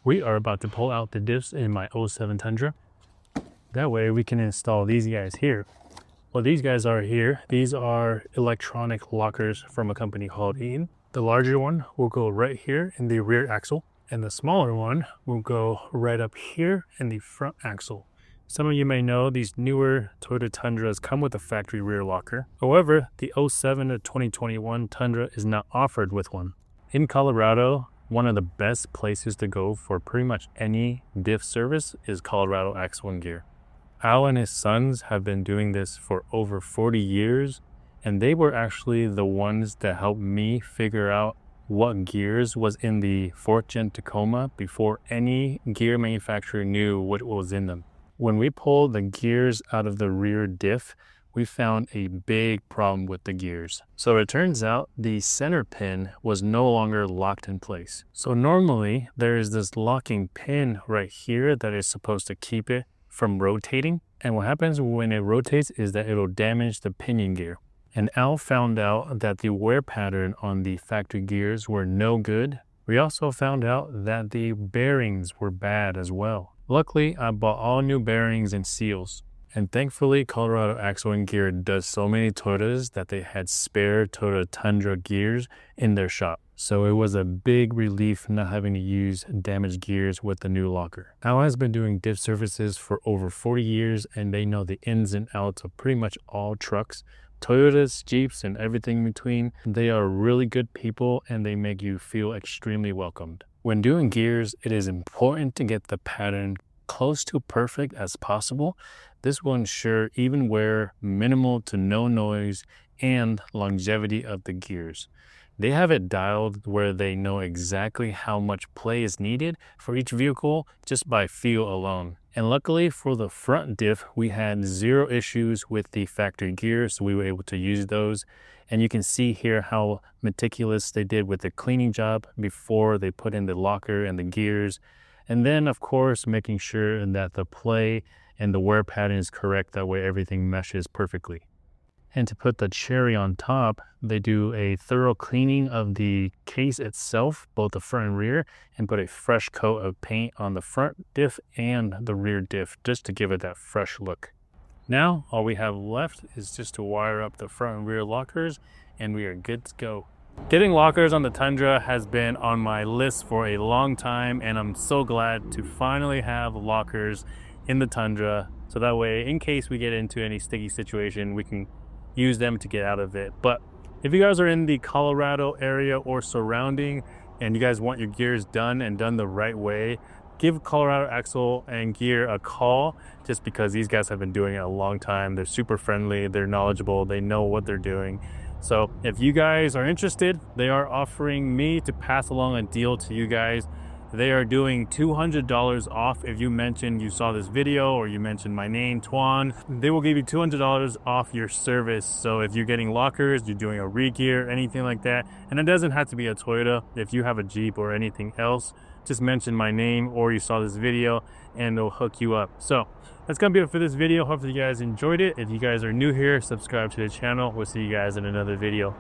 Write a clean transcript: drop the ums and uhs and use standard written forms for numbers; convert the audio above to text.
We are about to pull out the diffs in my 07 Tundra. That way we can install these guys here. Well, these guys are here. These are electronic lockers from a company called Eaton. The larger one will go right here in the rear axle, and the smaller one will go right up here in the front axle. Some of you may know these newer Toyota Tundras come with a factory rear locker. However, the 07 to 2021 Tundra is not offered with one. In Colorado, one of the best places to go for pretty much any diff service is Colorado Axle and Gear. Al and his sons have been doing this for over 40 years, and they were actually the ones that helped me figure out what gears was in the 4th Gen Tacoma before any gear manufacturer knew what was in them. When we pulled the gears out of the rear diff, we found a big problem with the gears. So it turns out the center pin was no longer locked in place. So normally there is this locking pin right here that is supposed to keep it from rotating. And what happens when it rotates is that it'll damage the pinion gear. And Al found out that the wear pattern on the factory gears were no good. We also found out that the bearings were bad as well. Luckily, I bought all new bearings and seals. And thankfully, Colorado Axle and Gear does so many Toyotas that they had spare Toyota Tundra gears in their shop. So it was a big relief not having to use damaged gears with the new locker. Al has been doing diff services for over 40 years, and they know the ins and outs of pretty much all trucks, Toyotas, Jeeps, and everything in between. They are really good people, and they make you feel extremely welcomed. When doing gears, it is important to get the pattern close to perfect as possible. This will ensure even wear, minimal to no noise, and longevity of the gears. They have it dialed where they know exactly how much play is needed for each vehicle just by feel alone. And luckily for the front diff, we had zero issues with the factory gears, so we were able to use those. And you can see here how meticulous they did with the cleaning job before they put in the locker and the gears. And then, of course, making sure that the play and the wear pattern is correct. That way everything meshes perfectly. And to put the cherry on top, they do a thorough cleaning of the case itself, both the front and rear, and put a fresh coat of paint on the front diff and the rear diff just to give it that fresh look. Now, all we have left is just to wire up the front and rear lockers, and we are good to go. Getting lockers on the Tundra has been on my list for a long time, and I'm so glad to finally have lockers in the Tundra, so that way in case we get into any sticky situation, we can use them to get out of it. But if you guys are in the Colorado area or surrounding and you guys want your gears done and done the right way, give Colorado Axle and Gear a call, just because these guys have been doing it a long time. They're super friendly, they're knowledgeable, they know what they're doing. So if you guys are interested, they are offering me to pass along a deal to you guys. They are doing $200 off if you mention you saw this video or you mentioned my name, Tuan. They will give you $200 off your service. So if you're getting lockers, you're doing a re-gear, anything like that, and it doesn't have to be a Toyota. If you have a Jeep or anything else, just mention my name or you saw this video and they'll hook you up. So that's gonna be it for this video. Hopefully you guys enjoyed it. If you guys are new here, subscribe to the channel. We'll see you guys in another video.